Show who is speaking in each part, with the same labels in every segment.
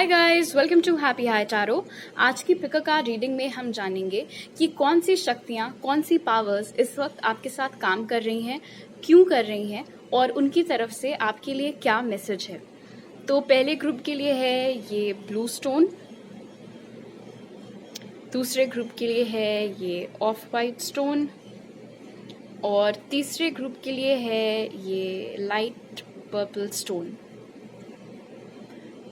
Speaker 1: Hi guys, welcome to happy high tarot. आज की pick card reading में हम जानेंगे कि कौन सी शक्तियां, कौन सी पावर्स इस वक्त आपके साथ काम कर रही हैं, क्यों कर रही हैं और उनकी तरफ से आपके लिए क्या मैसेज है। तो पहले ग्रुप के लिए है ये ब्लू स्टोन, दूसरे ग्रुप के लिए है ये ऑफ वाइट स्टोन और तीसरे ग्रुप के लिए है ये लाइट पर्पल स्टोन।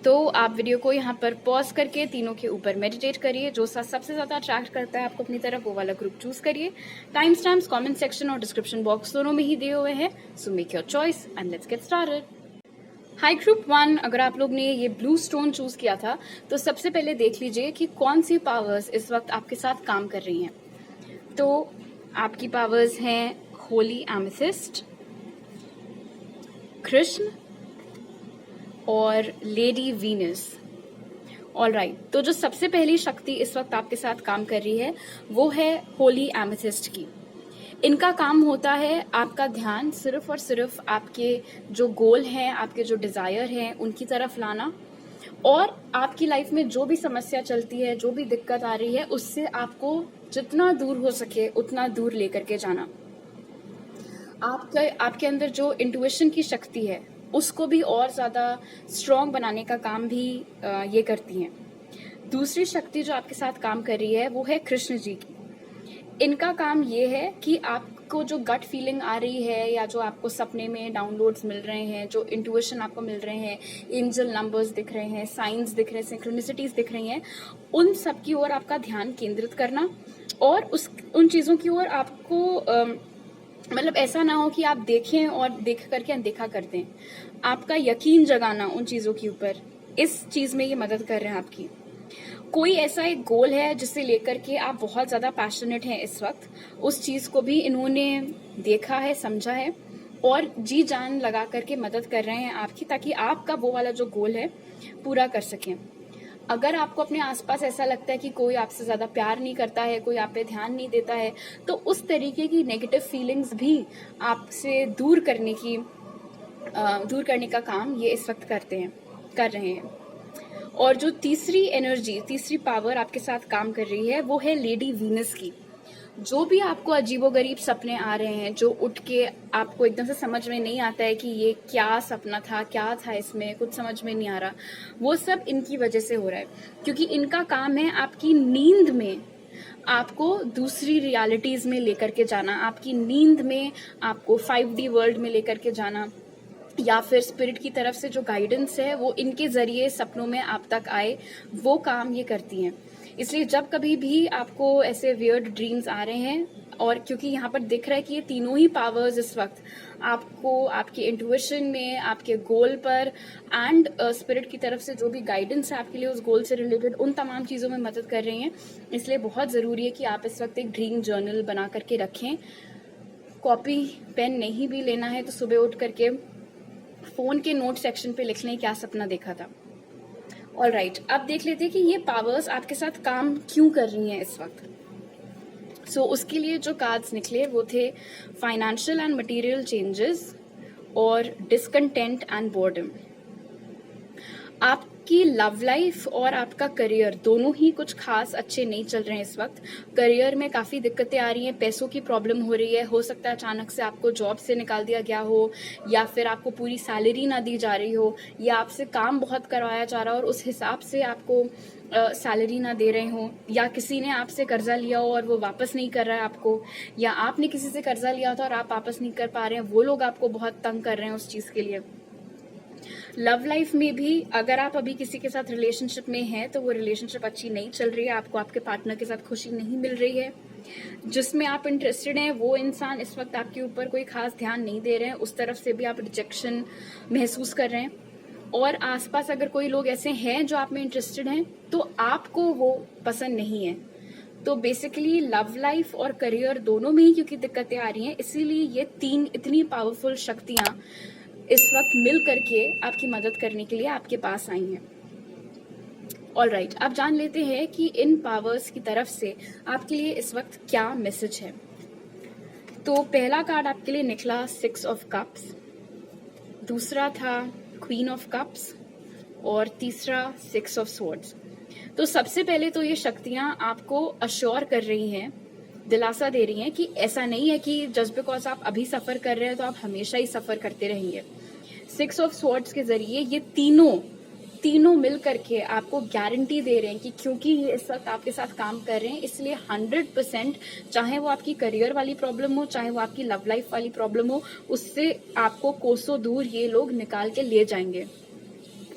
Speaker 1: तो आप वीडियो को यहाँ पर पॉज करके तीनों के ऊपर मेडिटेट करिए। जो सबसे ज़्यादा अट्रैक्ट करता है आपको अपनी तरफ, वो वाला ग्रुप चूज करिए। टाइम स्टैम्प्स कमेंट सेक्शन और डिस्क्रिप्शन बॉक्स दोनों में ही दिए हुए हैं। So make your choice and let's get started. High group 1, अगर आप लोग ने ये ब्लू स्टोन चूज किया था तो सबसे पहले देख लीजिए कि कौन सी पावर्स इस वक्त आपके साथ काम कर रही हैं। तो आपकी पावर्स हैं होली एमेथिस्ट, कृष्ण और लेडी वीनस। ऑल राइट, तो जो सबसे पहली शक्ति इस वक्त आपके साथ काम कर रही है वो है होली एमेथिस्ट की। इनका काम होता है आपका ध्यान सिर्फ और सिर्फ आपके जो गोल हैं, आपके जो डिजायर हैं, उनकी तरफ लाना और आपकी लाइफ में जो भी समस्या चलती है, जो भी दिक्कत आ रही है, उससे आपको जितना दूर हो सके उतना दूर लेकर के जाना। आपके अंदर जो इंट्यूशन की शक्ति है उसको भी और ज्यादा स्ट्रॉन्ग बनाने का काम भी ये करती हैं। दूसरी शक्ति जो आपके साथ काम कर रही है वो है कृष्ण जी की। इनका काम ये है कि आपको जो गट फीलिंग आ रही है या जो आपको सपने में डाउनलोड्स मिल रहे हैं, जो इंट्यूशन आपको मिल रहे हैं, एंजल नंबर्स दिख रहे हैं, साइंस दिख रहे हैं, सिंक्रोनिसिटीज दिख रही हैं, उन सब की ओर आपका ध्यान केंद्रित करना और उन चीजों की ओर आपको मतलब ऐसा ना हो कि आप देखें और देख करके अनदेखा कर दें। आपका यकीन जगाना उन चीजों के ऊपर, इस चीज में ये मदद कर रहे हैं आपकी। कोई ऐसा एक गोल है जिसे लेकर के आप बहुत ज्यादा पैशनेट हैं इस वक्त, उस चीज को भी इन्होंने देखा है, समझा है और जी जान लगा करके मदद कर रहे हैं आपकी, ताकि आपका वो वाला जो गोल है पूरा कर सकें। अगर आपको अपने आसपास ऐसा लगता है कि कोई आपसे ज्यादा प्यार नहीं करता है, कोई आप पे ध्यान नहीं देता है, तो उस तरीके की नेगेटिव फीलिंग्स भी आपसे दूर करने का काम ये इस वक्त कर रहे हैं। और जो तीसरी एनर्जी, तीसरी पावर आपके साथ काम कर रही है वो है लेडी वीनस की। जो भी आपको अजीबोगरीब सपने आ रहे हैं, जो उठ के आपको एकदम से समझ में नहीं आता है कि ये क्या सपना था, क्या था इसमें, कुछ समझ में नहीं आ रहा, वो सब इनकी वजह से हो रहा है। क्योंकि इनका काम है आपकी नींद में आपको दूसरी रियलिटीज में लेकर के जाना, आपकी नींद में आपको 5D वर्ल्ड में लेकर के जाना, या फिर स्पिरिट की तरफ से जो गाइडेंस है वो इनके जरिए सपनों में आप तक आए, वो काम ये करती हैं। इसलिए जब कभी भी आपको ऐसे वियर्ड ड्रीम्स आ रहे हैं, और क्योंकि यहाँ पर दिख रहा है कि ये तीनों ही पावर्स इस वक्त आपको आपके इंट्यूशन में, आपके गोल पर एंड स्पिरिट की तरफ से जो भी गाइडेंस है आपके लिए उस गोल से रिलेटेड, उन तमाम चीज़ों में मदद कर रही हैं। इसलिए बहुत ज़रूरी है कि आप इस वक्त एक ड्रीम जर्नल बना करके रखें। कॉपी पेन नहीं भी लेना है तो सुबह उठ करके फोन के नोट सेक्शन पे लिख लें क्या सपना देखा था। ऑल राइट, अब देख लेते हैं कि ये पावर्स आपके साथ काम क्यों कर रही हैं इस वक्त। सो उसके लिए जो कार्ड्स निकले वो थे फाइनेंशियल एंड मटेरियल चेंजेस और डिसकंटेंट एंड बोर्डम। आपकी लव लाइफ और आपका करियर दोनों ही कुछ खास अच्छे नहीं चल रहे हैं इस वक्त। करियर में काफ़ी दिक्कतें आ रही हैं, पैसों की प्रॉब्लम हो रही है, हो सकता है अचानक से आपको जॉब से निकाल दिया गया हो, या फिर आपको पूरी सैलरी ना दी जा रही हो, या आपसे काम बहुत करवाया जा रहा हो और उस हिसाब से आपको सैलरी ना दे रहे हो, या किसी ने आपसे कर्जा लिया हो और वो वापस नहीं कर रहा है आपको, या आपने किसी से कर्जा लिया था और आप वापस नहीं कर पा रहे हैं, वो लोग आपको बहुत तंग कर रहे हैं उस चीज़ के लिए। लव लाइफ में भी अगर आप अभी किसी के साथ रिलेशनशिप में हैं तो वो रिलेशनशिप अच्छी नहीं चल रही है, आपको आपके पार्टनर के साथ खुशी नहीं मिल रही है। जिसमें आप इंटरेस्टेड हैं वो इंसान इस वक्त आपके ऊपर कोई खास ध्यान नहीं दे रहे हैं, उस तरफ से भी आप रिजेक्शन महसूस कर रहे हैं। और आसपास अगर कोई लोग ऐसे हैं जो आप में इंटरेस्टेड हैं तो आपको वो पसंद नहीं है। तो बेसिकली लव लाइफ और करियर दोनों में ही क्योंकि दिक्कतें आ रही हैं, इसीलिए ये तीन इतनी पावरफुल शक्तियां इस वक्त मिल करके आपकी मदद करने के लिए आपके पास आई हैं। ऑल राइट, अब जान लेते हैं कि इन पावर्स की तरफ से आपके लिए इस वक्त क्या मैसेज है। तो पहला कार्ड आपके लिए निकला 6 ऑफ कप्स, दूसरा था क्वीन ऑफ कप्स और तीसरा 6 ऑफ स्वॉर्ड्स। तो सबसे पहले तो ये शक्तियां आपको अश्योर कर रही हैं, दिलासा दे रही हैं कि ऐसा नहीं है कि जस्ट बिकॉज आप अभी सफर कर रहे हैं तो आप हमेशा ही सफर करते रहेंगे। 6 ऑफ स्वॉर्ड्स के जरिए ये तीनों मिल करके आपको गारंटी दे रहे हैं कि क्योंकि ये इस वक्त आपके साथ काम कर रहे हैं, इसलिए 100%, चाहे वो आपकी करियर वाली प्रॉब्लम हो, चाहे वो आपकी लव लाइफ वाली प्रॉब्लम हो, उससे आपको कोसों दूर ये लोग निकाल के ले जाएंगे।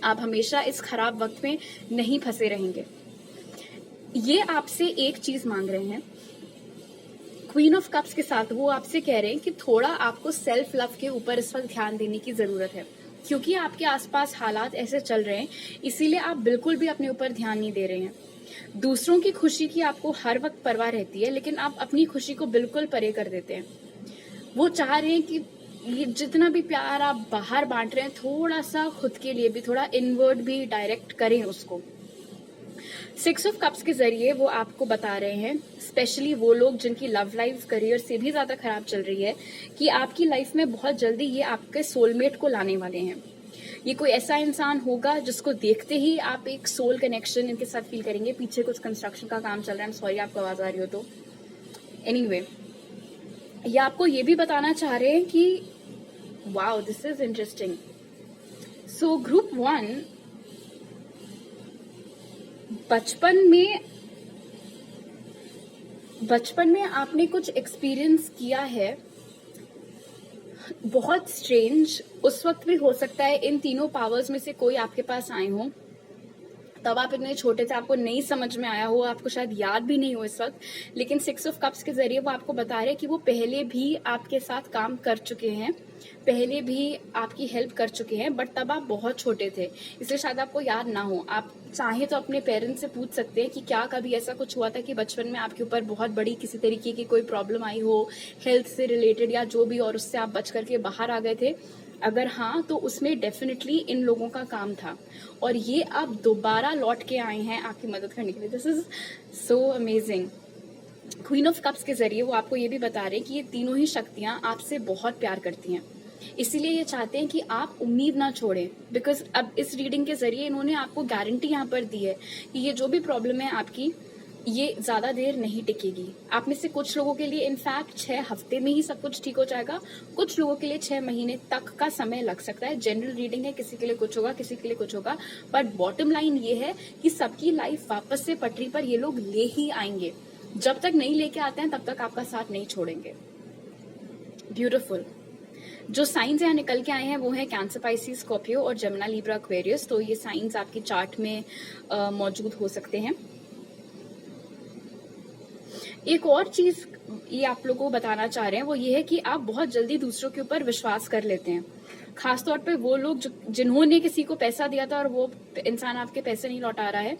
Speaker 1: आप हमेशा इस खराब वक्त में नहीं फंसे रहेंगे। ये आपसे एक चीज मांग रहे हैं, क्वीन ऑफ कप्स के साथ वो आपसे कह रहे हैं कि थोड़ा आपको सेल्फ लव के ऊपर इस वक्त ध्यान देने की जरूरत है, क्योंकि आपके आसपास हालात ऐसे चल रहे हैं, इसीलिए आप बिल्कुल भी अपने ऊपर ध्यान नहीं दे रहे हैं। दूसरों की खुशी की आपको हर वक्त परवाह रहती है, लेकिन आप अपनी खुशी को बिल्कुल परे कर देते हैं। वो चाह रहे हैं कि ये जितना भी प्यार आप बाहर बांट रहे हैं, थोड़ा सा खुद के लिए भी, थोड़ा इनवर्ड भी डायरेक्ट करें उसको। 6 ऑफ कप्स के जरिए वो आपको बता रहे हैं, स्पेशली वो लोग जिनकी लव लाइफ करियर से भी ज्यादा खराब चल रही है, कि आपकी लाइफ में बहुत जल्दी ये आपके सोलमेट को लाने वाले हैं। ये कोई ऐसा इंसान होगा जिसको देखते ही आप एक सोल कनेक्शन इनके साथ फील करेंगे। पीछे कुछ कंस्ट्रक्शन का काम चल रहा है, सॉरी आपको आवाज आ रही हो तो। एनीवे, ये आपको ये भी बताना चाह रहे हैं कि wow this is interesting. So group 1, बचपन में आपने कुछ एक्सपीरियंस किया है बहुत स्ट्रेंज। उस वक्त भी हो सकता है इन तीनों पावर्स में से कोई आपके पास आए हो, तब आप इतने छोटे थे, आपको नहीं समझ में आया हो, आपको शायद याद भी नहीं हो इस वक्त, लेकिन 6 ऑफ कप्स के जरिए वो आपको बता रहे हैं कि वो पहले भी आपके साथ काम कर चुके हैं, पहले भी आपकी हेल्प कर चुके हैं, बट तब आप बहुत छोटे थे, इसलिए शायद आपको याद ना हो। आप चाहे तो अपने पेरेंट्स से पूछ सकते हैं कि क्या कभी ऐसा कुछ हुआ था कि बचपन में आपके ऊपर बहुत बड़ी किसी तरीके की कोई प्रॉब्लम आई हो, हेल्थ से रिलेटेड या जो भी, और उससे आप बच करके बाहर आ गए थे। अगर हाँ, तो उसमें डेफिनेटली इन लोगों का काम था, और ये अब दोबारा लौट के आए हैं आपकी मदद करने के लिए। This is so amazing. Queen of cups के जरिए वो आपको ये भी बता रहे हैं कि ये तीनों ही शक्तियां आपसे बहुत प्यार करती हैं, इसीलिए ये चाहते हैं कि आप उम्मीद ना छोड़ें। बिकॉज अब इस रीडिंग के जरिए इन्होंने आपको गारंटी यहाँ पर दी है कि ये जो भी प्रॉब्लम है आपकी, ये ज्यादा देर नहीं टिकेगी। आप में से कुछ लोगों के लिए इनफैक्ट 6 हफ्ते में ही सब कुछ ठीक हो जाएगा, कुछ लोगों के लिए 6 महीने तक का समय लग सकता है। जनरल रीडिंग है, किसी के लिए कुछ होगा, किसी के लिए कुछ होगा, बट बॉटम लाइन ये है कि सबकी लाइफ वापस से पटरी पर ये लोग ले ही आएंगे। जब तक नहीं लेके आते हैं तब तक आपका साथ नहीं छोड़ेंगे। ब्यूटिफुल। जो साइंस यहाँ निकल के आए हैं वो है कैंसर, पाइसिस, स्कॉर्पियो और जमुना, लिब्रा, एक्वेरियस। तो ये साइंस आपकी चार्ट में मौजूद हो सकते हैं। एक और चीज ये आप लोगों को बताना चाह रहे हैं वो ये है कि आप बहुत जल्दी दूसरों के ऊपर विश्वास कर लेते हैं, खासतौर पे वो लोग जिन्होंने किसी को पैसा दिया था और वो इंसान आपके पैसे नहीं लौटा रहा है।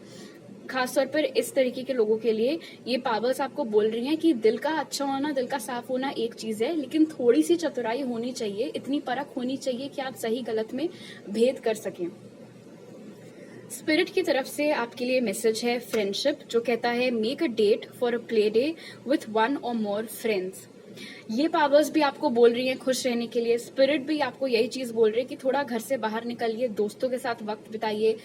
Speaker 1: खासतौर पर इस तरीके के लोगों के लिए ये पावर्स आपको बोल रही हैं कि दिल का अच्छा होना, दिल का साफ होना एक चीज है, लेकिन थोड़ी सी चतुराई होनी चाहिए, इतनी परख होनी चाहिए कि आप सही गलत में भेद कर सकें। स्पिरिट की तरफ से आपके लिए मैसेज है फ्रेंडशिप, जो कहता है make a date for a play day with 1 or more friends. ये पावर्स भी आपको बोल रही हैं खुश रहने के लिए। स्पिरिट भी आपको यही चीज बोल रही है कि थोड़ा घर से बाहर निकलिए, दोस्तों के साथ वक्त बिताइए।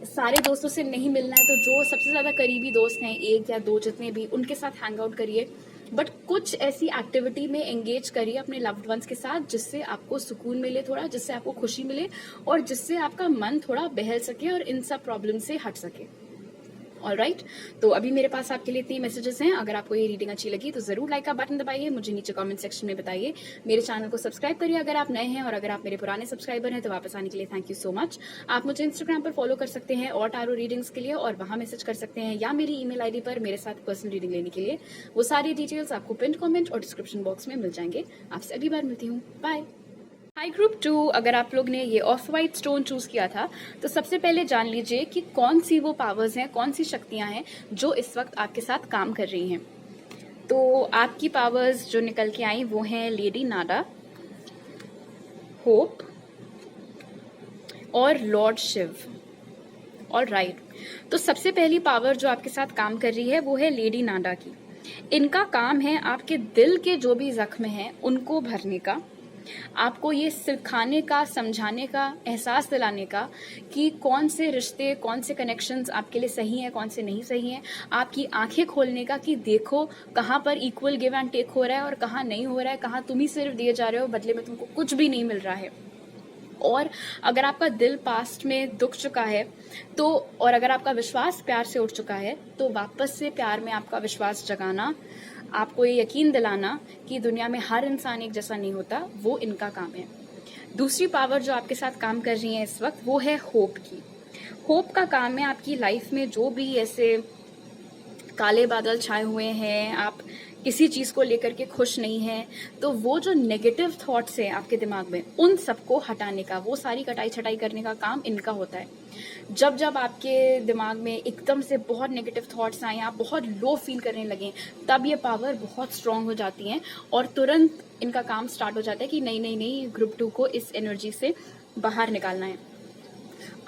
Speaker 1: सारे दोस्तों से नहीं मिलना है तो जो सबसे ज्यादा करीबी दोस्त हैं, 1 या 2 जितने भी, उनके साथ हैंग आउट करिए, बट कुछ ऐसी एक्टिविटी में एंगेज करिए अपने लव्ड वंस के साथ जिससे आपको सुकून मिले थोड़ा, जिससे आपको खुशी मिले और जिससे आपका मन थोड़ा बहल सके और इन सब प्रॉब्लम से हट सके। ऑलराइट, तो अभी मेरे पास आपके लिए इतने मैसेजेस हैं। अगर आपको ये रीडिंग अच्छी लगी तो जरूर लाइक का बटन दबाइए, मुझे नीचे कमेंट सेक्शन में बताइए, मेरे चैनल को सब्सक्राइब करिए अगर आप नए हैं, और अगर आप मेरे पुराने सब्सक्राइबर हैं तो वापस आने के लिए थैंक यू सो मच। आप मुझे इंस्टाग्राम पर फॉलो कर सकते हैं और टारो रीडिंग्स के लिए, और वहां मैसेज कर सकते हैं, या मेरी ईमेल आईडी पर मेरे साथ पर्सनल रीडिंग लेने के लिए। वो सारी डिटेल्स आपको पिन कमेंट और डिस्क्रिप्शन बॉक्स में मिल जाएंगे। आपसे अगली बार मिलती हूँ, बाय। हाई ग्रुप 2, अगर आप लोग ने ये ऑफ वाइट स्टोन चूज किया था तो सबसे पहले जान लीजिए कि कौन सी वो पावर्स हैं, कौन सी शक्तियां हैं जो इस वक्त आपके साथ काम कर रही हैं। तो आपकी पावर्स जो निकल के आई वो हैं लेडी नाडा, होप और लॉर्ड शिव। ऑलराइट, तो सबसे पहली पावर जो आपके साथ काम कर रही है वो है लेडी नाडा की। इनका काम है आपके दिल के जो भी जख्म हैं उनको भरने का, आपको ये सिखाने का, समझाने का, एहसास दिलाने का कि कौन से रिश्ते, कौन से कनेक्शंस आपके लिए सही हैं, कौन से नहीं सही हैं। आपकी आंखें खोलने का कि देखो कहाँ पर इक्वल गिव एंड टेक हो रहा है और कहाँ नहीं हो रहा है, कहाँ तुम ही सिर्फ दिए जा रहे हो, बदले में तुमको कुछ भी नहीं मिल रहा है। और अगर आपका दिल पास्ट में दुख चुका है तो, और अगर आपका विश्वास प्यार से उठ चुका है, तो वापस से प्यार में आपका विश्वास जगाना, आपको ये यकीन दिलाना कि दुनिया में हर इंसान एक जैसा नहीं होता, वो इनका काम है। दूसरी पावर जो आपके साथ काम कर रही है इस वक्त, वो है होप की। होप का काम है आपकी लाइफ में जो भी ऐसे काले बादल छाए हुए हैं, आप किसी चीज़ को लेकर के खुश नहीं हैं, तो वो जो नेगेटिव थॉट्स हैं आपके दिमाग में, उन सबको हटाने का, वो सारी कटाई छटाई करने का काम इनका होता है। जब जब आपके दिमाग में एकदम से बहुत नेगेटिव थॉट्स आए, आप बहुत लो फील करने लगें, तब ये पावर बहुत स्ट्रांग हो जाती हैं और तुरंत इनका काम स्टार्ट हो जाता है कि नहीं नहीं नहीं, ग्रुप 2 को इस एनर्जी से बाहर निकालना है।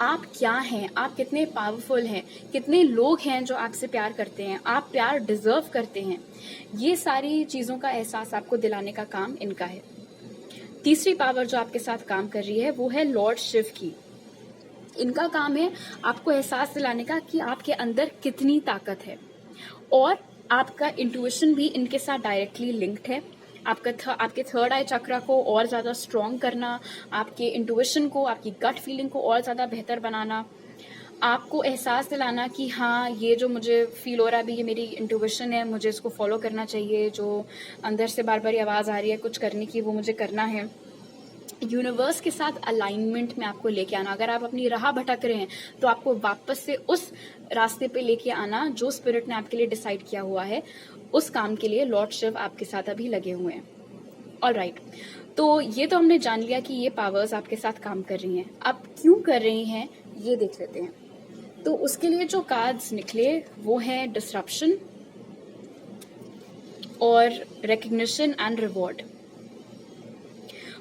Speaker 1: आप क्या हैं, आप कितने पावरफुल हैं, कितने लोग हैं जो आपसे प्यार करते हैं, आप प्यार डिजर्व करते हैं, ये सारी चीज़ों का एहसास आपको दिलाने का काम इनका है। तीसरी पावर जो आपके साथ काम कर रही है वो है लॉर्ड शिव की। इनका काम है आपको एहसास दिलाने का कि आपके अंदर कितनी ताकत है, और आपका इंट्यूशन भी इनके साथ डायरेक्टली लिंक्ड है। आपके थर्ड आई चक्रा को और ज़्यादा स्ट्रॉन्ग करना, आपके इंट्यूशन को, आपकी गट फीलिंग को और ज़्यादा बेहतर बनाना, आपको एहसास दिलाना कि हाँ, ये जो मुझे फील हो रहा है अभी, ये मेरी इंट्यूशन है, मुझे इसको फॉलो करना चाहिए, जो अंदर से बार बार आवाज़ आ रही है कुछ करने की, वो मुझे करना है। यूनिवर्स के साथ अलाइनमेंट में आपको लेके आना। अगर आप अपनी राह भटक रहे हैं तो आपको वापस से उस रास्ते पे लेके आना जो स्पिरिट ने आपके लिए डिसाइड किया हुआ है। उस काम के लिए लॉर्ड शिव आपके साथ अभी लगे हुए हैं। ऑलराइट, तो ये तो हमने जान लिया कि ये पावर्स आपके साथ काम कर रही हैं। अब क्यों कर रही हैं ये देख लेते हैं। तो उसके लिए जो कार्ड्स निकले वो हैं डिसरप्शन और रिकग्निशन एंड रिवॉर्ड।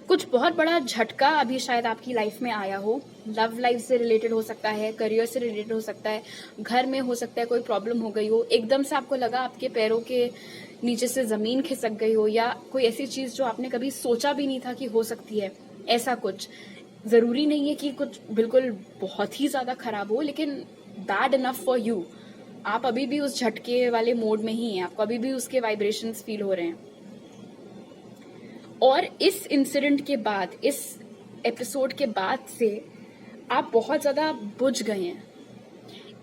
Speaker 1: कुछ बहुत बड़ा झटका अभी शायद आपकी लाइफ में आया हो। लव लाइफ से रिलेटेड हो सकता है, करियर से रिलेटेड हो सकता है, घर में हो सकता है कोई प्रॉब्लम हो गई हो, एकदम से आपको लगा आपके पैरों के नीचे से जमीन खिसक गई हो, या कोई ऐसी चीज जो आपने कभी सोचा भी नहीं था कि हो सकती है। ऐसा कुछ जरूरी नहीं है कि कुछ बिल्कुल बहुत ही ज्यादा खराब हो, लेकिन बैड इनफ फॉर यू। आप अभी भी उस झटके वाले मोड में ही हैं, आपको अभी भी उसके वाइब्रेशंस फील हो रहे हैं। और इस इंसिडेंट के बाद, इस एपिसोड के बाद से आप बहुत ज़्यादा बुझ गए हैं,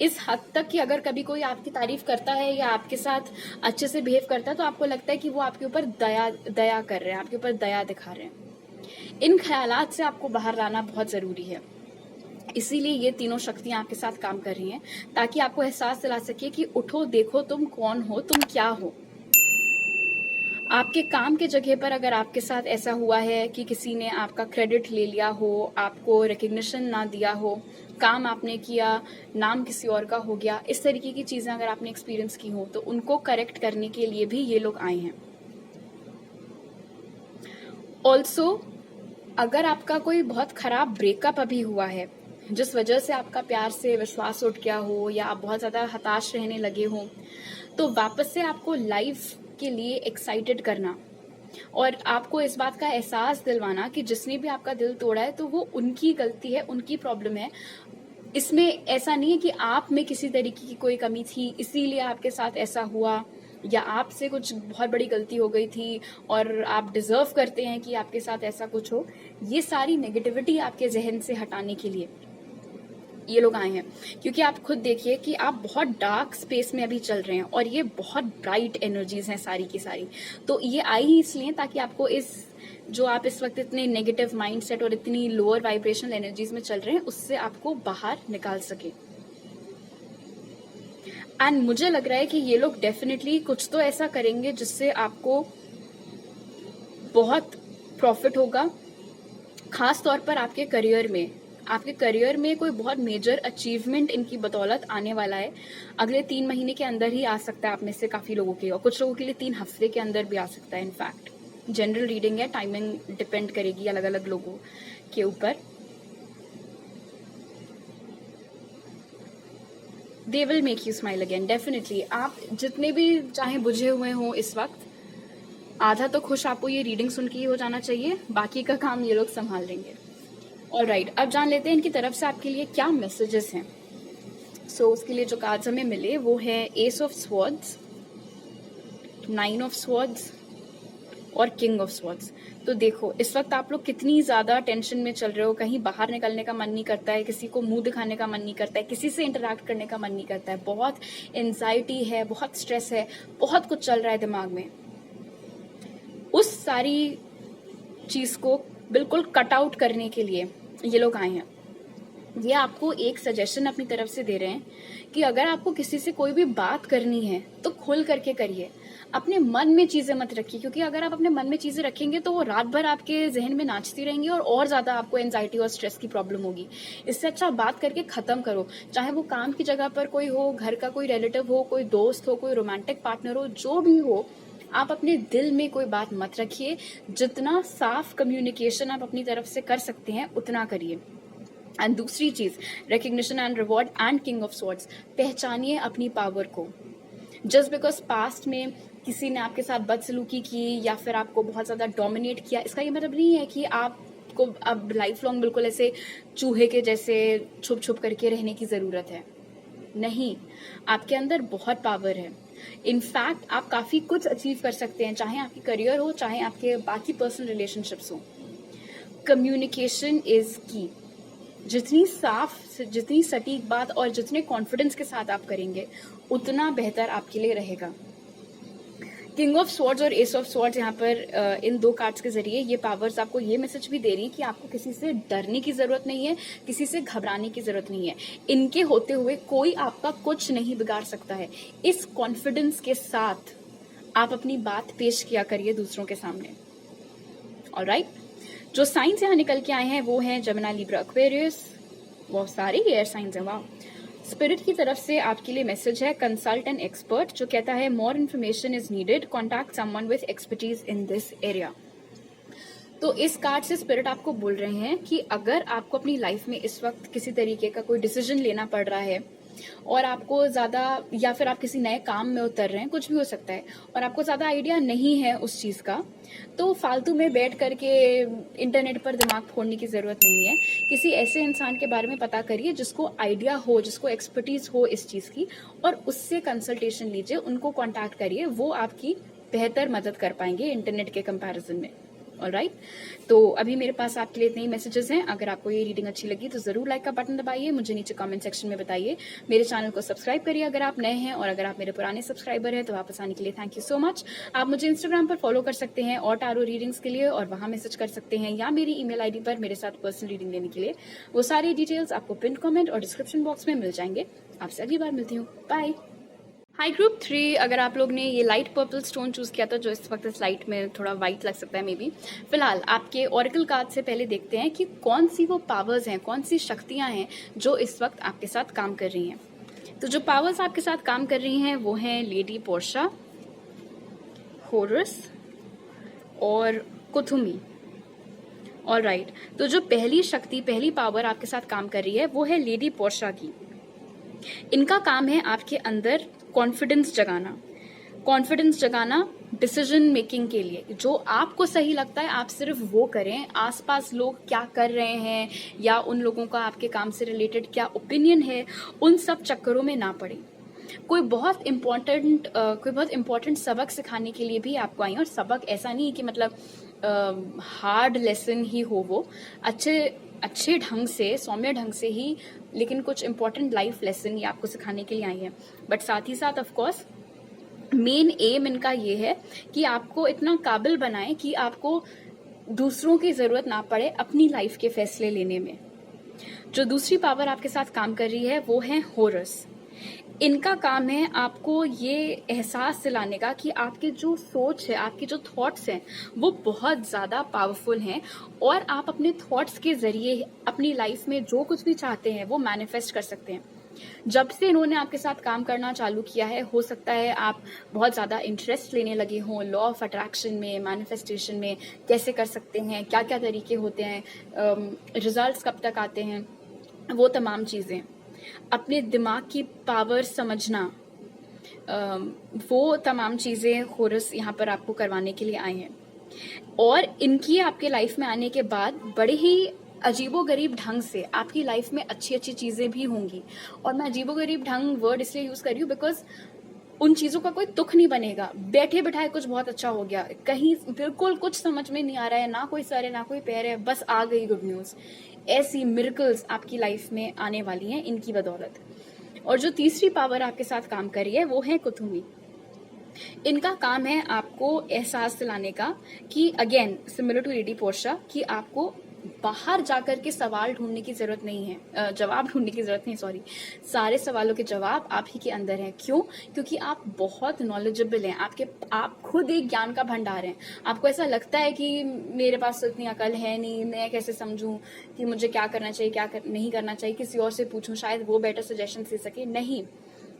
Speaker 1: इस हद तक कि अगर कभी कोई आपकी तारीफ करता है या आपके साथ अच्छे से बिहेव करता है तो आपको लगता है कि वो आपके ऊपर दया कर रहे हैं, आपके ऊपर दया दिखा रहे हैं। इन ख्यालात से आपको बाहर लाना बहुत ज़रूरी है। इसीलिए ये तीनों शक्तियां आपके साथ काम कर रही हैं, ताकि आपको एहसास दिला सके कि उठो, देखो तुम कौन हो, तुम क्या हो। आपके काम के जगह पर अगर आपके साथ ऐसा हुआ है कि किसी ने आपका क्रेडिट ले लिया हो, आपको रिकग्निशन ना दिया हो, काम आपने किया, नाम किसी और का हो गया, इस तरीके की चीजें अगर आपने एक्सपीरियंस की हो, तो उनको करेक्ट करने के लिए भी ये लोग आए हैं। ऑल्सो अगर आपका कोई बहुत खराब ब्रेकअप अभी हुआ है, जिस वजह से आपका प्यार से विश्वास उठ गया हो, या आप बहुत ज्यादा हताश रहने लगे हो, तो वापस से आपको लाइफ के लिए एक्साइटेड करना और आपको इस बात का एहसास दिलवाना कि जिसने भी आपका दिल तोड़ा है तो वो उनकी गलती है, उनकी प्रॉब्लम है। इसमें ऐसा नहीं है कि आप में किसी तरीके की कोई कमी थी इसीलिए आपके साथ ऐसा हुआ, या आपसे कुछ बहुत बड़ी गलती हो गई थी और आप डिजर्व करते हैं कि आपके साथ ऐसा कुछ हो। ये सारी नेगेटिविटी आपके जहन से हटाने के लिए ये लोग आए हैं, क्योंकि आप खुद देखिए कि आप बहुत डार्क स्पेस में अभी चल रहे हैं और ये बहुत ब्राइट एनर्जीज हैं सारी की सारी। तो ये आई ही इसलिए ताकि आपको इस जो आप इस वक्त इतने नेगेटिव माइंडसेट और इतनी लोअर वाइब्रेशनल एनर्जीज में चल रहे हैं उससे आपको बाहर निकाल सके। एंड मुझे लग रहा है कि ये लोग डेफिनेटली कुछ तो ऐसा करेंगे जिससे आपको बहुत प्रॉफिट होगा, खास तौर पर आपके करियर में। आपके करियर में कोई बहुत मेजर अचीवमेंट इनकी बदौलत आने वाला है। अगले 3 महीने के अंदर ही आ सकता है आप में से काफी लोगों के, और कुछ लोगों के लिए 3 हफ्ते के अंदर भी आ सकता है। इनफैक्ट जनरल रीडिंग है, टाइमिंग डिपेंड करेगी अलग अलग लोगों के ऊपर। They will make you smile again definitely. आप जितने भी चाहे बुझे हुए हों इस वक्त, आधा तो खुश आपको ये रीडिंग सुन के ही हो जाना चाहिए, बाकी का काम ये लोग संभाल लेंगे। ऑलराइट, अब जान लेते हैं इनकी तरफ से आपके लिए क्या मैसेजेस हैं। सो उसके लिए जो कार्ड्स हमें मिले वो है S of swords, 9 of swords और किंग ऑफ स्वॉर्ड्स। तो देखो, इस वक्त आप लोग कितनी ज्यादा टेंशन में चल रहे हो, कहीं बाहर निकलने का मन नहीं करता है, किसी को मुंह दिखाने का मन नहीं करता है, किसी से इंटरेक्ट करने का मन नहीं करता है, बहुत एंजाइटी है, बहुत स्ट्रेस है, बहुत कुछ चल रहा है दिमाग में। उस सारी चीज को बिल्कुल कट आउट करने के लिए ये लोग आए हैं। ये आपको एक सजेशन अपनी तरफ से दे रहे हैं कि अगर आपको किसी से कोई भी बात करनी है तो खुल करके करिए, अपने मन में चीजें मत रखिए, क्योंकि अगर आप अपने मन में चीजें रखेंगे तो वो रात भर आपके जहन में नाचती रहेंगी और ज्यादा आपको एंजाइटी और स्ट्रेस की प्रॉब्लम होगी। इससे अच्छा बात करके खत्म करो, चाहे वो काम की जगह पर कोई हो, घर का कोई रिलेटिव हो, कोई दोस्त हो, कोई रोमांटिक पार्टनर हो, जो भी हो, आप अपने दिल में कोई बात मत रखिए। जितना साफ कम्युनिकेशन आप अपनी तरफ से कर सकते हैं उतना करिए। एंड दूसरी चीज, recognition and reward and king of swords, पहचानिए अपनी पावर को। जस्ट बिकॉज पास्ट में किसी ने आपके साथ बदसलूकी की या फिर आपको बहुत ज्यादा डोमिनेट किया, इसका ये मतलब नहीं है कि आपको अब लाइफ लॉन्ग बिल्कुल ऐसे चूहे के जैसे छुप छुप करके रहने की जरूरत है। नहीं, आपके अंदर बहुत पावर है। इनफैक्ट आप काफी कुछ अचीव कर सकते हैं, चाहे आपकी करियर हो, चाहे आपके बाकी पर्सनल रिलेशनशिप्स हो। कम्युनिकेशन इज की। जितनी साफ, जितनी सटीक बात और जितने कॉन्फिडेंस के साथ आप करेंगे उतना बेहतर आपके लिए रहेगा। किंग ऑफ स्वॉर्ड्स और एस ऑफ स्वॉर्ड्स यहाँ पर इन दो कार्ड्स के जरिए ये पावर्स आपको ये मैसेज भी दे रही है कि आपको किसी से डरने की जरूरत नहीं है, किसी से घबराने की जरूरत नहीं है। इनके होते हुए कोई आपका कुछ नहीं बिगाड़ सकता है। इस कॉन्फिडेंस के साथ आप अपनी बात पेश किया करिए दूसरों के सामने। ऑलराइट, जो साइंस यहाँ निकल के आए हैं वो हैं जेमिनी, लिब्रा, एक्वेरियस, वो सारे एयर साइंस हैं। वाह। स्पिरिट की तरफ से आपके लिए मैसेज है कंसल्ट एन एक्सपर्ट, जो कहता है more information is needed, contact someone with expertise in this area. तो इस कार्ड से स्पिरिट आपको बोल रहे हैं कि अगर आपको अपनी लाइफ में इस वक्त किसी तरीके का कोई डिसीजन लेना पड़ रहा है और आपको ज्यादा, या फिर आप किसी नए काम में उतर रहे हैं, कुछ भी हो सकता है, और आपको ज्यादा आइडिया नहीं है उस चीज का, तो फालतू में बैठ करके इंटरनेट पर दिमाग फोड़ने की जरूरत नहीं है। किसी ऐसे इंसान के बारे में पता करिए जिसको आइडिया हो, जिसको एक्सपर्टीज हो इस चीज की, और उससे कंसल्टेशन लीजिए, उनको कॉन्टैक्ट करिए, वो आपकी बेहतर मदद कर पाएंगे इंटरनेट के कंपैरिजन में। ऑलराइट, तो अभी मेरे पास आपके लिए इतने ही मैसेजेस हैं। अगर आपको ये रीडिंग अच्छी लगी तो जरूर लाइक का बटन दबाइए, मुझे नीचे कमेंट सेक्शन में बताइए, मेरे चैनल को सब्सक्राइब करिए अगर आप नए हैं, और अगर आप मेरे पुराने सब्सक्राइबर हैं तो वापस आने के लिए थैंक यू सो मच। आप मुझे इंस्टाग्राम पर फॉलो कर सकते हैं और टारो रीडिंग्स के लिए, और वहां मैसेज कर सकते हैं, या मेरी ईमेल आईडी पर मेरे साथ पर्सनल रीडिंग लेने के लिए। वो सारी डिटेल्स आपको पिन कमेंट और डिस्क्रिप्शन बॉक्स में मिल जाएंगे। आपसे अगली बार मिलती हूँ, बाय। हाई ग्रुप 3, अगर आप लोग ने ये लाइट पर्पल स्टोन चूज किया था, जो इस वक्त इस लाइट में थोड़ा वाइट लग सकता है मे बी, फिलहाल आपके ऑरेकल कार्ड से पहले देखते हैं कि कौन सी वो पावर्स हैं, कौन सी शक्तियां हैं जो इस वक्त आपके साथ काम कर रही हैं। तो जो पावर्स आपके साथ काम कर रही हैं वो हैं लेडी पोर्शा, होरस और कुथुमी। ऑलराइट, तो जो पहली शक्ति, पहली पावर आपके साथ काम कर रही है वो है लेडी पोर्शा की। इनका काम है आपके अंदर कॉन्फिडेंस जगाना, कॉन्फिडेंस जगाना डिसीजन मेकिंग के लिए। जो आपको सही लगता है आप सिर्फ वो करें, आसपास लोग क्या कर रहे हैं या उन लोगों का आपके काम से रिलेटेड क्या ओपिनियन है, उन सब चक्करों में ना पड़े। कोई बहुत इम्पोर्टेंट सबक सिखाने के लिए भी आपको आई, और सबक ऐसा नहीं है कि मतलब हार्ड लेसन ही हो, वो अच्छे ढंग से, सौम्य ढंग से ही, लेकिन कुछ इंपॉर्टेंट लाइफ लेसन ये आपको सिखाने के लिए आई है। बट साथ ही साथ ऑफ कोर्स मेन एम इनका ये है कि आपको इतना काबिल बनाए कि आपको दूसरों की जरूरत ना पड़े अपनी लाइफ के फैसले लेने में। जो दूसरी पावर आपके साथ काम कर रही है वो है होरस। इनका काम है आपको ये एहसास दिलाने का कि आपके जो सोच है, आपके जो थॉट्स हैं वो बहुत ज़्यादा पावरफुल हैं, और आप अपने थॉट्स के जरिए अपनी लाइफ में जो कुछ भी चाहते हैं वो मैनिफेस्ट कर सकते हैं। जब से इन्होंने आपके साथ काम करना चालू किया है, हो सकता है आप बहुत ज़्यादा इंटरेस्ट लेने लगे हों लॉ ऑफ अट्रैक्शन में, मैनिफेस्टेशन में, कैसे कर सकते हैं, क्या क्या तरीके होते हैं, रिजल्ट्स कब तक आते हैं, वो तमाम चीज़ें। अपने दिमाग की पावर समझना, वो तमाम चीज़ें होरस यहाँ पर आपको करवाने के लिए आए हैं। और इनकी आपके लाइफ में आने के बाद बड़े ही अजीबोगरीब ढंग से आपकी लाइफ में अच्छी अच्छी चीज़ें भी होंगी। और मैं अजीबोगरीब ढंग वर्ड इसलिए यूज़ कर रही हूँ बिकॉज उन चीज़ों का कोई तुक नहीं बनेगा। बैठे बिठाए कुछ बहुत अच्छा हो गया, कहीं बिल्कुल कुछ समझ में नहीं आ रहा है, ना कोई सर है ना कोई पैर है, बस आ गई गुड न्यूज़। ऐसी मिरेकल्स आपकी लाइफ में आने वाली हैं इनकी बदौलत। और जो तीसरी पावर आपके साथ काम कर रही है वो है कुथुमी। इनका काम है आपको एहसास दिलाने का कि again similar to lady Portia, कि आपको बाहर जाकर के सवाल ढूंढने की जरूरत नहीं है, जवाब ढूंढने की जरूरत नहीं, सॉरी। सारे सवालों के जवाब आप ही के अंदर हैं। क्यों? क्योंकि आप बहुत नॉलेजेबल हैं, आप खुद एक ज्ञान का भंडार हैं। आपको ऐसा लगता है कि मेरे पास तो इतनी अकल है नहीं, मैं कैसे समझूं कि मुझे क्या करना चाहिए नहीं करना चाहिए, किसी और से पूछूं, शायद वो बेटर सजेशन दे सके। नहीं,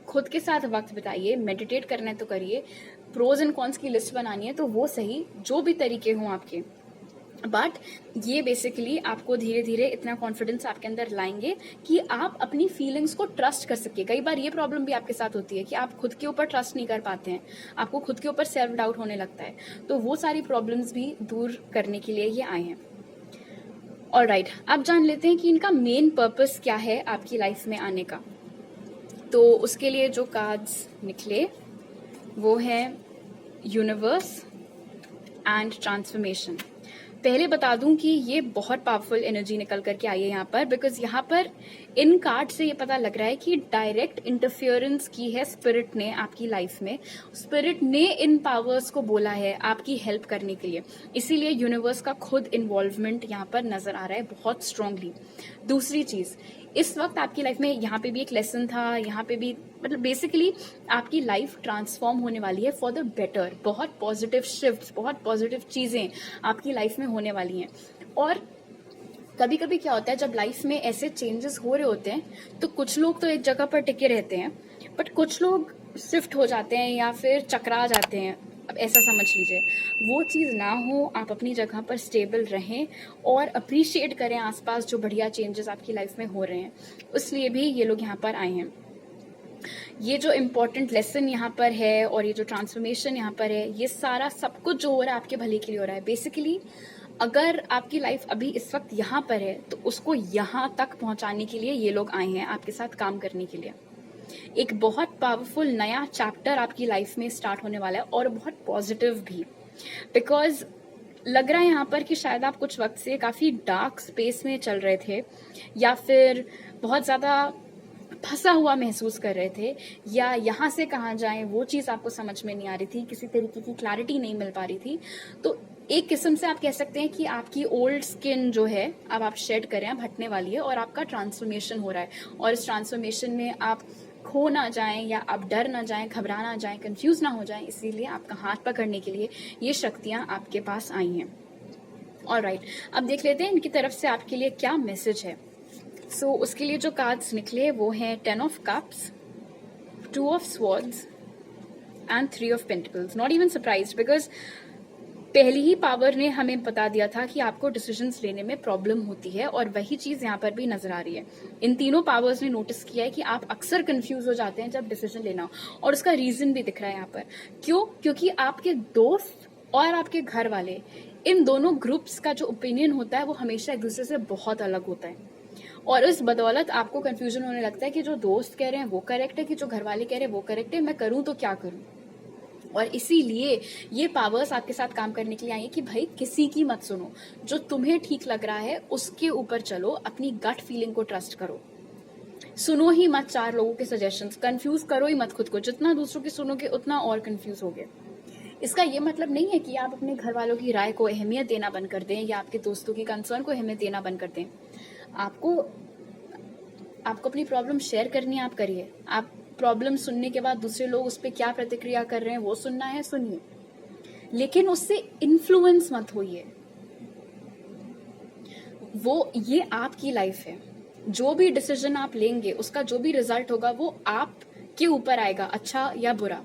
Speaker 1: खुद के साथ वक्त बिताइए, मेडिटेट करना है तो करिए, प्रोज एंड कॉन्स की लिस्ट बनानी है तो वो सही, जो भी तरीके हों आपके। बट ये बेसिकली आपको धीरे धीरे इतना कॉन्फिडेंस आपके अंदर लाएंगे कि आप अपनी फीलिंग्स को ट्रस्ट कर सके। कई बार ये प्रॉब्लम भी आपके साथ होती है कि आप खुद के ऊपर ट्रस्ट नहीं कर पाते हैं, आपको खुद के ऊपर सेल्फ डाउट होने लगता है। तो वो सारी प्रॉब्लम्स भी दूर करने के लिए ये आए हैं। ऑलराइट, अब जान लेते हैं कि इनका मेन पर्पस क्या है आपकी लाइफ में आने का। तो उसके लिए जो कार्ड्स निकले वो है यूनिवर्स एंड ट्रांसफॉर्मेशन। पहले बता दूं कि ये बहुत पावरफुल एनर्जी निकल करके आई है यहाँ पर, बिकॉज यहाँ पर इन कार्ड से ये पता लग रहा है कि डायरेक्ट इंटरफियरेंस की है स्पिरिट ने आपकी लाइफ में। स्पिरिट ने इन पावर्स को बोला है आपकी हेल्प करने के लिए, इसीलिए यूनिवर्स का खुद इन्वॉल्वमेंट यहाँ पर नजर आ रहा है बहुत स्ट्रांगली। दूसरी चीज, इस वक्त आपकी लाइफ में यहाँ पे भी एक लेसन था, यहाँ पे भी मतलब बेसिकली आपकी लाइफ ट्रांसफॉर्म होने वाली है फॉर द बेटर। बहुत पॉजिटिव शिफ्ट्स, बहुत पॉजिटिव चीजें आपकी लाइफ में होने वाली हैं। और कभी कभी क्या होता है, जब लाइफ में ऐसे चेंजेस हो रहे होते हैं तो कुछ लोग तो एक जगह पर टिके रहते हैं, बट कुछ लोग शिफ्ट हो जाते हैं या फिर चकरा जाते हैं। अब ऐसा समझ लीजिए, वो चीज़ ना हो, आप अपनी जगह पर स्टेबल रहें और अप्रिशिएट करें आसपास जो बढ़िया चेंजेस आपकी लाइफ में हो रहे हैं। इसलिए भी ये लोग यहाँ पर आए हैं। ये जो इम्पोर्टेंट लेसन यहाँ पर है और ये जो ट्रांसफॉर्मेशन यहाँ पर है, ये सारा सब कुछ जो हो रहा है आपके भले के लिए हो रहा है। बेसिकली अगर आपकी लाइफ अभी इस वक्त यहाँ पर है तो उसको यहाँ तक पहुँचाने के लिए ये लोग आए हैं, आपके साथ काम करने के लिए। एक बहुत पावरफुल नया चैप्टर आपकी लाइफ में स्टार्ट होने वाला है और बहुत पॉजिटिव भी, बिकॉज लग रहा है यहाँ पर कि शायद आप कुछ वक्त से काफ़ी डार्क स्पेस में चल रहे थे या फिर बहुत ज़्यादा फंसा हुआ महसूस कर रहे थे, या यहाँ से कहाँ जाएं वो चीज़ आपको समझ में नहीं आ रही थी, किसी तरीके की क्लैरिटी नहीं मिल पा रही थी। तो एक किस्म से आप कह सकते हैं कि आपकी ओल्ड स्किन जो है अब आप शेड करें, अब हटने वाली है और आपका ट्रांसफॉर्मेशन हो रहा है। और इस ट्रांसफॉर्मेशन में आप खो ना जाएं या आप डर ना जाएं, घबरा ना जाएं, कंफ्यूज ना हो जाएं, इसीलिए आपका हाथ पकड़ने के लिए ये शक्तियां आपके पास आई हैं। ऑलराइट, अब देख लेते हैं इनकी तरफ से आपके लिए क्या मैसेज है। सो उसके लिए जो कार्ड्स निकले वो हैं 10 of cups, 2 of swords and 3 of pentacles. Not even surprised, because पहली ही पावर ने हमें बता दिया था कि आपको डिसीजंस लेने में प्रॉब्लम होती है और वही चीज यहाँ पर भी नजर आ रही है। इन तीनों पावर्स ने नोटिस किया है कि आप अक्सर कंफ्यूज हो जाते हैं जब डिसीजन लेना हो, और उसका रीजन भी दिख रहा है यहाँ पर। क्यों? क्योंकि आपके दोस्त और आपके घर वाले, इन दोनों ग्रुप्स का जो ओपिनियन होता है वो हमेशा एक दूसरे से बहुत अलग होता है, और इस बदौलत आपको कंफ्यूजन होने लगता है कि जो दोस्त कह रहे हैं वो करेक्ट है कि जो घर वाले कह रहे हैं वो करेक्ट है, मैं करूं तो क्या करूं। और इसीलिए ये पावर्स आपके साथ काम करने के लिए आई है कि भाई किसी की मत सुनो, जो तुम्हें ठीक लग रहा है उसके ऊपर चलो, अपनी गट फीलिंग को ट्रस्ट करो। सुनो ही मत 4 लोगों के सजेशंस, कंफ्यूज करो ही मत खुद को। जितना दूसरों की सुनोगे उतना और कंफ्यूज होगे। इसका ये मतलब नहीं है कि आप अपने घर वालों की राय को अहमियत देना बंद कर दें या आपके दोस्तों की कंसर्न को अहमियत देना बंद कर दें। आपको अपनी प्रॉब्लम शेयर करनी है, आप करिए। आप प्रॉब्लम सुनने के बाद दूसरे लोग उस पर क्या प्रतिक्रिया कर रहे हैं वो सुनना है, सुनिए, लेकिन उससे इन्फ्लुएंस मत होइए। वो ये आपकी लाइफ है, जो भी डिसीजन आप लेंगे उसका जो भी रिजल्ट होगा वो आपके ऊपर आएगा, अच्छा या बुरा।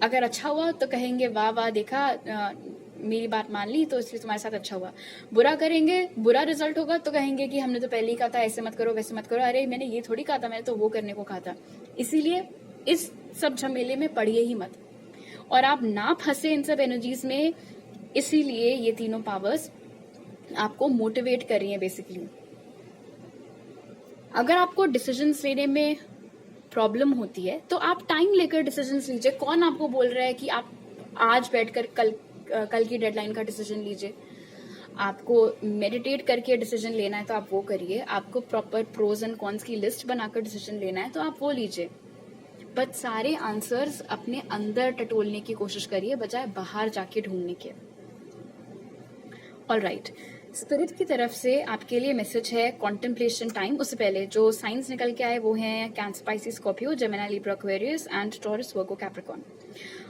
Speaker 1: अगर अच्छा हुआ तो कहेंगे वाह वाह, देखा मेरी बात मान ली तो इसलिए तुम्हारे साथ अच्छा हुआ। बुरा करेंगे, बुरा रिजल्ट होगा तो कहेंगे कि हमने तो पहले ही कहा था ऐसे मत करो वैसे मत करो, अरे मैंने ये थोड़ी कहा था, मैंने तो वो करने को कहा था। इसीलिए इस सब झमेले में पड़िए ही मत, और आप ना फंसे इन सब एनर्जीज में। इसीलिए ये तीनों पावर्स आपको मोटिवेट कर रही हैं बेसिकली। अगर आपको डिसीजंस लेने में प्रॉब्लम होती है तो आप टाइम लेकर डिसीजंस लीजिए। कौन आपको बोल रहा है कि आप आज बैठकर कल की डेडलाइन का डिसीजन लीजिए। आपको मेडिटेट करके डिसीजन लेना है तो आप वो करिए। आपको प्रॉपर प्रोज एंड कॉन्स की लिस्ट बनाकर डिसीजन लेना है तो आप वो लीजिए। बट सारे आंसर्स अपने अंदर टटोलने की कोशिश करिए बजाय बाहर जाके ढूंढने के। ऑलराइट, स्पिरिट की तरफ से आपके लिए मैसेज है कॉन्टेम्पलेशन टाइम। उससे पहले जो साइंस निकल के आए वो हैं cancer, Pisces, Scorpio, Gemini, Libra, Aquarius and taurus, Virgo, Capricorn.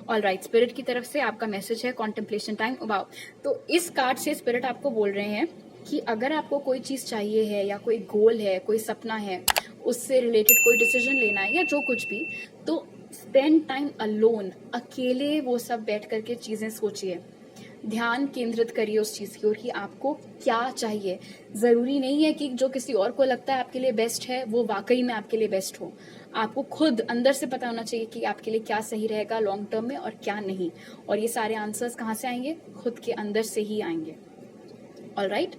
Speaker 1: Alright, spirit की तरफ से आपका मैसेज है कॉन्टेम्पलेशन टाइम। वाओ, तो इस कार्ड से स्पिरिट आपको बोल रहे हैं कि अगर आपको कोई चीज चाहिए है या कोई गोल है, कोई सपना है, उससे रिलेटेड कोई डिसीजन लेना है या जो कुछ भी, तो स्पेंड टाइम अलोन, अकेले वो सब बैठ करके चीजें सोचिए। ध्यान केंद्रित करिए उस चीज की ओर कि आपको क्या चाहिए। जरूरी नहीं है कि जो किसी और को लगता है आपके लिए बेस्ट है वो वाकई में आपके लिए बेस्ट हो। आपको खुद अंदर से पता होना चाहिए कि आपके लिए क्या सही रहेगा लॉन्ग टर्म में और क्या नहीं। और ये सारे आंसर्स कहाँ से आएंगे? खुद के अंदर से ही आएंगे। ऑलराइट,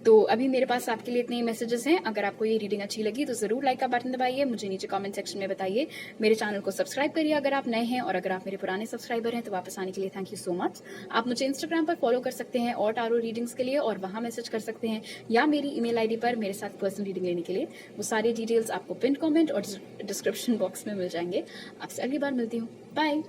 Speaker 1: तो अभी मेरे पास आपके लिए इतने ही मैसेजेस हैं। अगर आपको ये रीडिंग अच्छी लगी तो जरूर लाइक का बटन दबाइए, मुझे नीचे कमेंट सेक्शन में बताइए। मेरे चैनल को सब्सक्राइब करिए अगर आप नए हैं, और अगर आप मेरे पुराने सब्सक्राइबर हैं तो वापस आने के लिए थैंक यू सो मच। आप मुझे इंस्टाग्राम पर फॉलो कर सकते हैं और टारो रीडिंग्स के लिए, और वहां मैसेज कर सकते हैं, या मेरी ईमेल आईडी पर मेरे साथ पर्सनल रीडिंग लेने के लिए। वो सारी डिटेल्स आपको पिन कमेंट और डिस्क्रिप्शन बॉक्स में मिल जाएंगे। आपसे अगली बार मिलती हूँ। बाय।